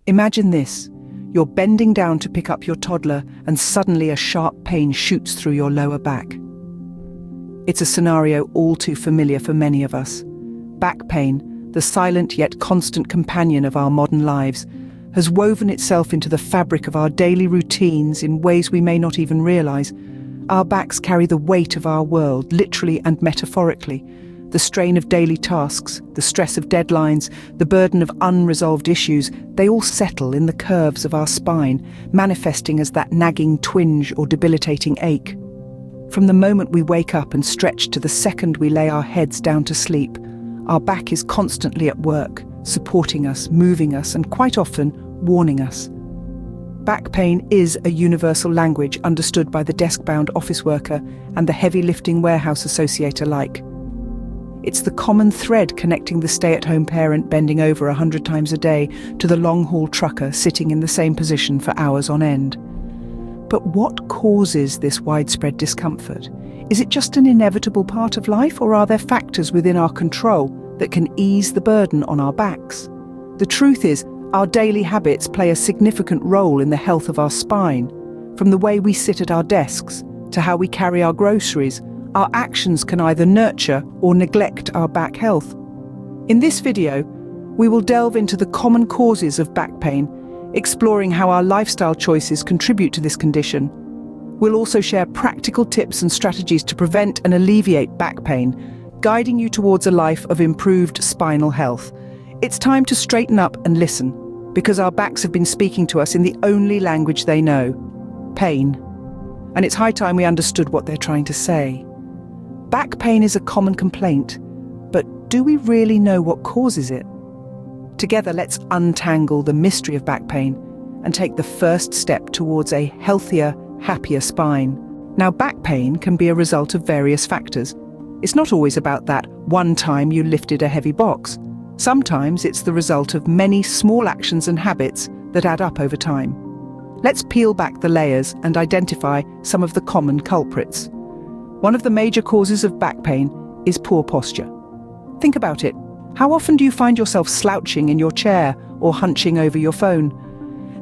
Imagine this. You're bending down to pick up your toddler and suddenly a sharp pain shoots through your lower back. It's a scenario all too familiar for many of us. Back pain, the silent yet constant companion of our modern lives, has woven itself into the fabric of our daily routines in ways we may not even realize. Our backs carry the weight of our world, literally and metaphorically. The strain of daily tasks, the stress of deadlines, the burden of unresolved issues, they all settle in the curves of our spine, manifesting as that nagging twinge or debilitating ache. From the moment we wake up and stretch to the second we lay our heads down to sleep, our back is constantly at work, supporting us, moving us, and quite often warning us. Back pain is a universal language understood by the desk-bound office worker and the heavy-lifting warehouse associate alike. It's the common thread connecting the stay-at-home parent bending over 100 times a day to the long-haul trucker sitting in the same position for hours on end. But what causes this widespread discomfort? Is it just an inevitable part of life, or are there factors within our control that can ease the burden on our backs? The truth is, our daily habits play a significant role in the health of our spine. From the way we sit at our desks to how we carry our groceries, our actions can either nurture or neglect our back health. In this video, we will delve into the common causes of back pain, exploring how our lifestyle choices contribute to this condition. We'll also share practical tips and strategies to prevent and alleviate back pain, guiding you towards a life of improved spinal health. It's time to straighten up and listen, because our backs have been speaking to us in the only language they know: pain. And it's high time we understood what they're trying to say. Back pain is a common complaint, but do we really know what causes it? Together, let's untangle the mystery of back pain and take the first step towards a healthier, happier spine. Now, back pain can be a result of various factors. It's not always about that one time you lifted a heavy box. Sometimes it's the result of many small actions and habits that add up over time. Let's peel back the layers and identify some of the common culprits. One of the major causes of back pain is poor posture. Think about it. How often do you find yourself slouching in your chair or hunching over your phone?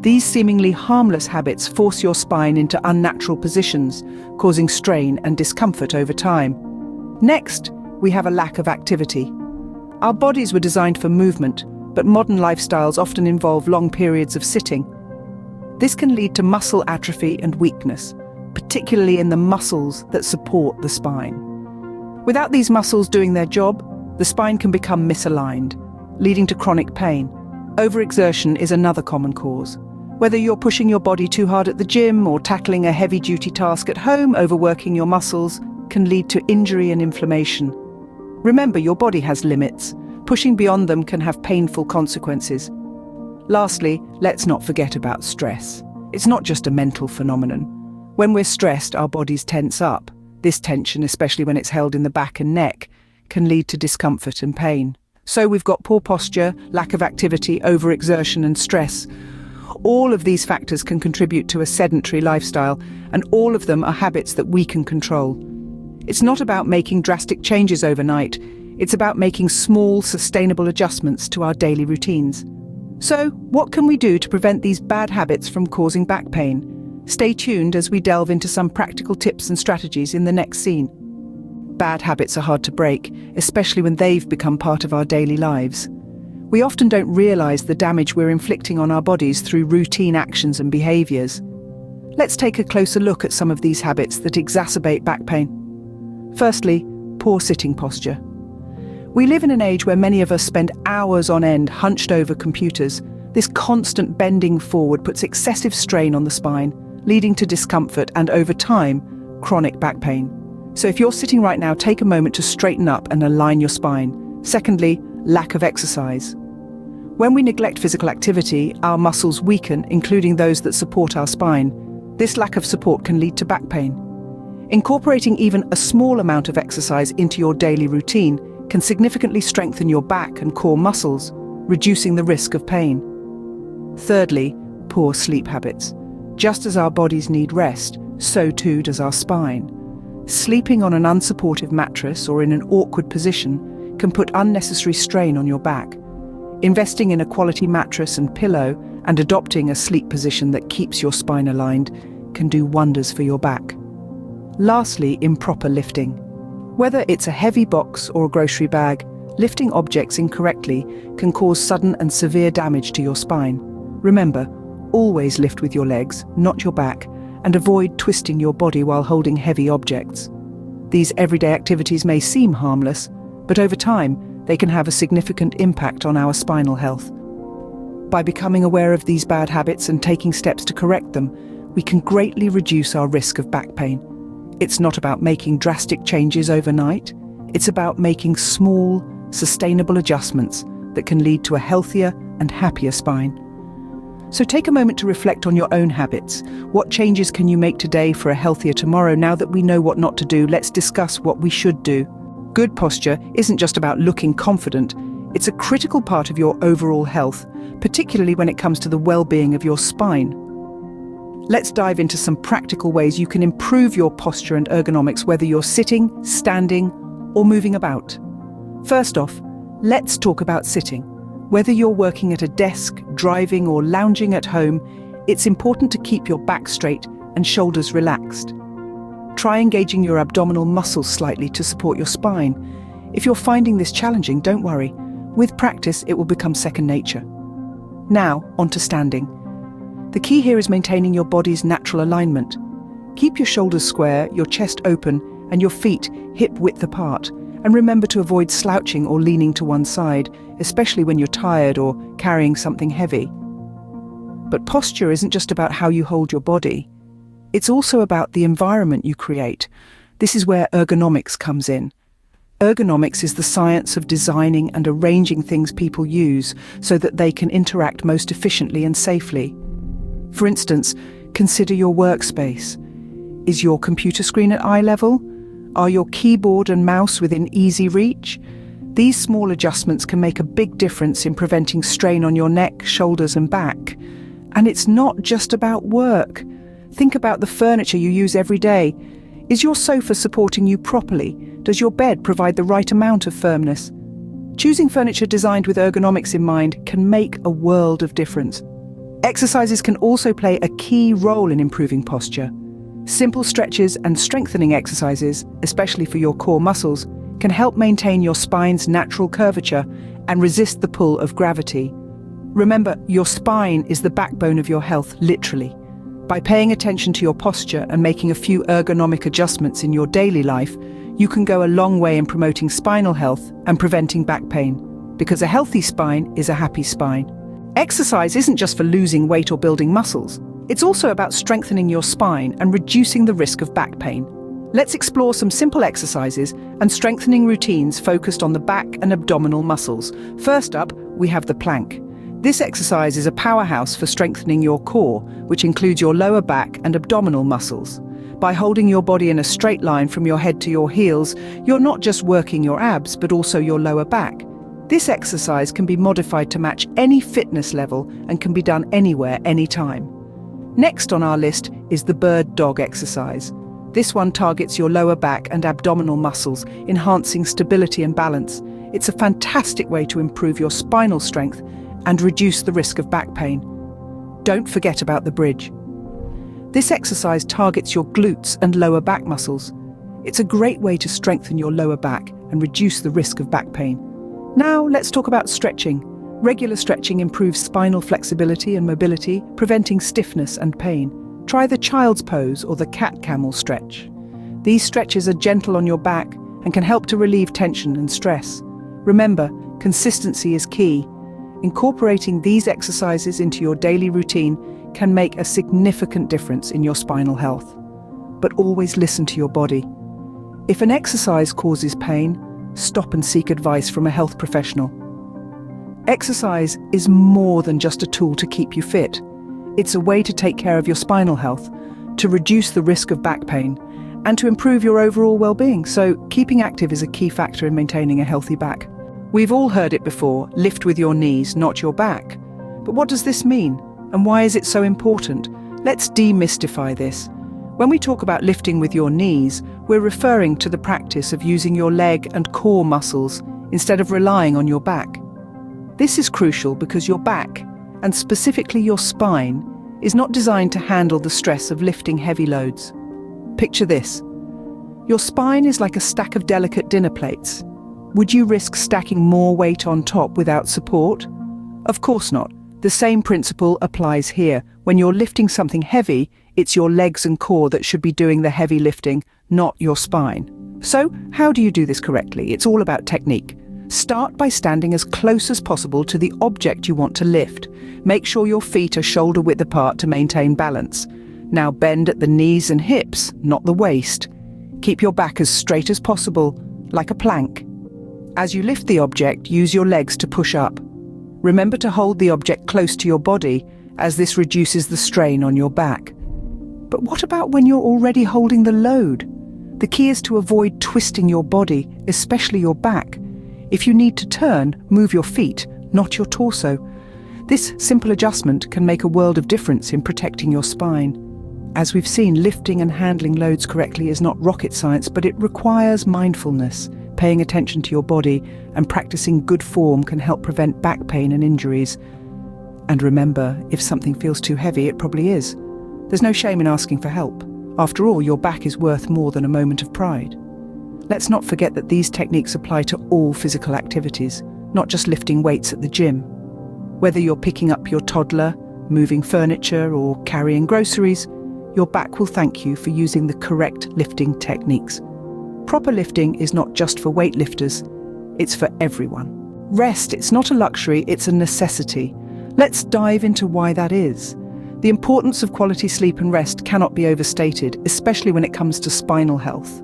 These seemingly harmless habits force your spine into unnatural positions, causing strain and discomfort over time. Next, we have a lack of activity. Our bodies were designed for movement, but modern lifestyles often involve long periods of sitting. This can lead to muscle atrophy and weakness, particularly in the muscles that support the spine. Without these muscles doing their job, the spine can become misaligned, leading to chronic pain. Overexertion is another common cause. Whether you're pushing your body too hard at the gym or tackling a heavy-duty task at home, overworking your muscles can lead to injury and inflammation. Remember, your body has limits. Pushing beyond them can have painful consequences. Lastly, let's not forget about stress. It's not just a mental phenomenon. When we're stressed, our bodies tense up. This tension, especially when it's held in the back and neck, can lead to discomfort and pain. So we've got poor posture, lack of activity, overexertion and stress. All of these factors can contribute to a sedentary lifestyle, and all of them are habits that we can control. It's not about making drastic changes overnight. It's about making small, sustainable adjustments to our daily routines. So, what can we do to prevent these bad habits from causing back pain? Stay tuned as we delve into some practical tips and strategies in the next scene. Bad habits are hard to break, especially when they've become part of our daily lives. We often don't realize the damage we're inflicting on our bodies through routine actions and behaviors. Let's take a closer look at some of these habits that exacerbate back pain. Firstly, poor sitting posture. We live in an age where many of us spend hours on end hunched over computers. This constant bending forward puts excessive strain on the spine, leading to discomfort and, over time, chronic back pain. So if you're sitting right now, take a moment to straighten up and align your spine. Secondly, lack of exercise. When we neglect physical activity, our muscles weaken, including those that support our spine. This lack of support can lead to back pain. Incorporating even a small amount of exercise into your daily routine can significantly strengthen your back and core muscles, reducing the risk of pain. Thirdly, poor sleep habits. Just as our bodies need rest, so too does our spine. Sleeping on an unsupportive mattress or in an awkward position can put unnecessary strain on your back. Investing in a quality mattress and pillow and adopting a sleep position that keeps your spine aligned can do wonders for your back. Lastly, improper lifting. Whether it's a heavy box or a grocery bag, lifting objects incorrectly can cause sudden and severe damage to your spine. Remember, always lift with your legs, not your back, and avoid twisting your body while holding heavy objects. These everyday activities may seem harmless, but over time, they can have a significant impact on our spinal health. By becoming aware of these bad habits and taking steps to correct them, we can greatly reduce our risk of back pain. It's not about making drastic changes overnight. It's about making small, sustainable adjustments that can lead to a healthier and happier spine. So take a moment to reflect on your own habits. What changes can you make today for a healthier tomorrow? Now that we know what not to do, let's discuss what we should do. Good posture isn't just about looking confident. It's a critical part of your overall health, particularly when it comes to the well-being of your spine. Let's dive into some practical ways you can improve your posture and ergonomics, whether you're sitting, standing, or moving about. First off, let's talk about sitting. Whether you're working at a desk, driving, or lounging at home, it's important to keep your back straight and shoulders relaxed. Try engaging your abdominal muscles slightly to support your spine. If you're finding this challenging, don't worry. With practice, it will become second nature. Now, onto standing. The key here is maintaining your body's natural alignment. Keep your shoulders square, your chest open, and your feet hip-width apart. And remember to avoid slouching or leaning to one side, especially when you're tired or carrying something heavy. But posture isn't just about how you hold your body. It's also about the environment you create. This is where ergonomics comes in. Ergonomics is the science of designing and arranging things people use so that they can interact most efficiently and safely. For instance, consider your workspace. Is your computer screen at eye level? Are your keyboard and mouse within easy reach? These small adjustments can make a big difference in preventing strain on your neck, shoulders, and back. And it's not just about work. Think about the furniture you use every day. Is your sofa supporting you properly? Does your bed provide the right amount of firmness? Choosing furniture designed with ergonomics in mind can make a world of difference. Exercises can also play a key role in improving posture. Simple stretches and strengthening exercises, especially for your core muscles, can help maintain your spine's natural curvature and resist the pull of gravity. Remember, your spine is the backbone of your health, literally. By paying attention to your posture and making a few ergonomic adjustments in your daily life, you can go a long way in promoting spinal health and preventing back pain. Because a healthy spine is a happy spine. Exercise isn't just for losing weight or building muscles. It's also about strengthening your spine and reducing the risk of back pain. Let's explore some simple exercises and strengthening routines focused on the back and abdominal muscles. First up, we have the plank. This exercise is a powerhouse for strengthening your core, which includes your lower back and abdominal muscles. By holding your body in a straight line from your head to your heels, you're not just working your abs, but also your lower back. This exercise can be modified to match any fitness level and can be done anywhere, anytime. Next on our list is the bird dog exercise. This one targets your lower back and abdominal muscles, enhancing stability and balance. It's a fantastic way to improve your spinal strength and reduce the risk of back pain. Don't forget about the bridge. This exercise targets your glutes and lower back muscles. It's a great way to strengthen your lower back and reduce the risk of back pain. Now let's talk about stretching. Regular stretching improves spinal flexibility and mobility, preventing stiffness and pain. Try the child's pose or the cat-camel stretch. These stretches are gentle on your back and can help to relieve tension and stress. Remember, consistency is key. Incorporating these exercises into your daily routine can make a significant difference in your spinal health. But always listen to your body. If an exercise causes pain, stop and seek advice from a health professional. Exercise is more than just a tool to keep you fit. It's a way to take care of your spinal health, to reduce the risk of back pain, and to improve your overall well-being. So keeping active is a key factor in maintaining a healthy back. We've all heard it before, lift with your knees, not your back. But what does this mean? And why is it so important? Let's demystify this. When we talk about lifting with your knees, we're referring to the practice of using your leg and core muscles instead of relying on your back. This is crucial because your back, and specifically your spine, is not designed to handle the stress of lifting heavy loads. Picture this. Your spine is like a stack of delicate dinner plates. Would you risk stacking more weight on top without support? Of course not. The same principle applies here. When you're lifting something heavy, it's your legs and core that should be doing the heavy lifting, not your spine. So, how do you do this correctly? It's all about technique. Start by standing as close as possible to the object you want to lift. Make sure your feet are shoulder width apart to maintain balance. Now bend at the knees and hips, not the waist. Keep your back as straight as possible, like a plank. As you lift the object, use your legs to push up. Remember to hold the object close to your body, as this reduces the strain on your back. But what about when you're already holding the load? The key is to avoid twisting your body, especially your back. If you need to turn, move your feet, not your torso. This simple adjustment can make a world of difference in protecting your spine. As we've seen, lifting and handling loads correctly is not rocket science, but it requires mindfulness. Paying attention to your body and practicing good form can help prevent back pain and injuries. And remember, if something feels too heavy, it probably is. There's no shame in asking for help. After all, your back is worth more than a moment of pride. Let's not forget that these techniques apply to all physical activities, not just lifting weights at the gym. Whether you're picking up your toddler, moving furniture, or carrying groceries, your back will thank you for using the correct lifting techniques. Proper lifting is not just for weightlifters, it's for everyone. Rest, it's not a luxury, it's a necessity. Let's dive into why that is. The importance of quality sleep and rest cannot be overstated, especially when it comes to spinal health.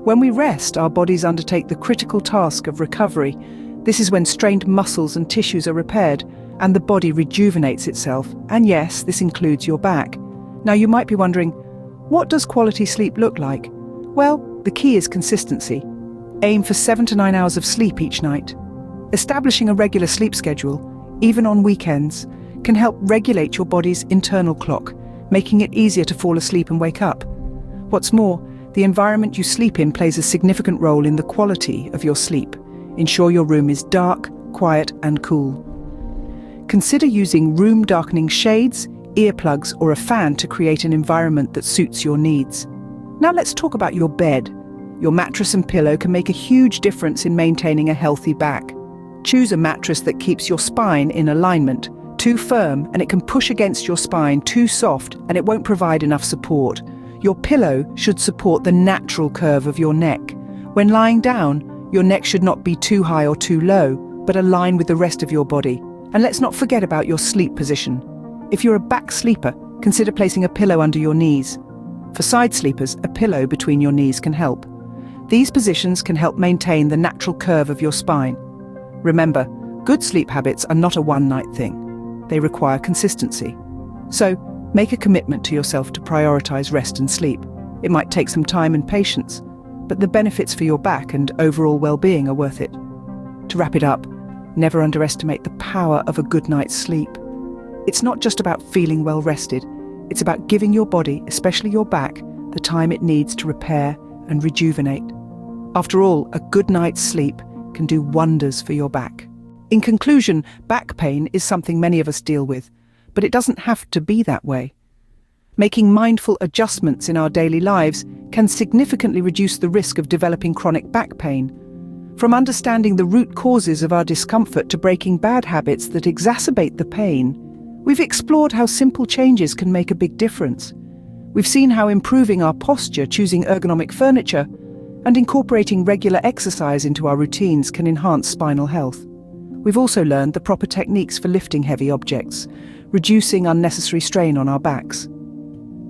When we rest, our bodies undertake the critical task of recovery. This is when strained muscles and tissues are repaired, and the body rejuvenates itself. And yes, this includes your back. Now you might be wondering, what does quality sleep look like? Well, the key is consistency. Aim for 7 to 9 hours of sleep each night. Establishing a regular sleep schedule, even on weekends, can help regulate your body's internal clock, making it easier to fall asleep and wake up. What's more, the environment you sleep in plays a significant role in the quality of your sleep. Ensure your room is dark, quiet, and cool. Consider using room darkening shades, earplugs, or a fan to create an environment that suits your needs. Now let's talk about your bed. Your mattress and pillow can make a huge difference in maintaining a healthy back. Choose a mattress that keeps your spine in alignment. Too firm and it can push against your spine, too soft and it won't provide enough support. Your pillow should support the natural curve of your neck. When lying down, your neck should not be too high or too low, but align with the rest of your body. And let's not forget about your sleep position. If you're a back sleeper, consider placing a pillow under your knees. For side sleepers, a pillow between your knees can help. These positions can help maintain the natural curve of your spine. Remember, good sleep habits are not a one-night thing. They require consistency. So, make a commitment to yourself to prioritize rest and sleep. It might take some time and patience, but the benefits for your back and overall well-being are worth it. To wrap it up, never underestimate the power of a good night's sleep. It's not just about feeling well rested, it's about giving your body, especially your back, the time it needs to repair and rejuvenate. After all, a good night's sleep can do wonders for your back. In conclusion, back pain is something many of us deal with, but it doesn't have to be that way. Making mindful adjustments in our daily lives can significantly reduce the risk of developing chronic back pain. From understanding the root causes of our discomfort to breaking bad habits that exacerbate the pain, we've explored how simple changes can make a big difference. We've seen how improving our posture, choosing ergonomic furniture, and incorporating regular exercise into our routines can enhance spinal health. We've also learned the proper techniques for lifting heavy objects, reducing unnecessary strain on our backs.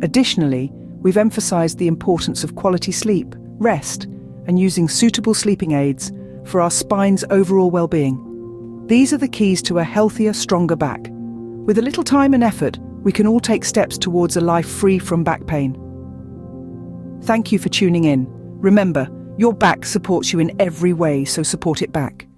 Additionally, we've emphasized the importance of quality sleep, rest, and using suitable sleeping aids for our spine's overall well-being. These are the keys to a healthier, stronger back. With a little time and effort, we can all take steps towards a life free from back pain. Thank you for tuning in. Remember, your back supports you in every way, so support it back.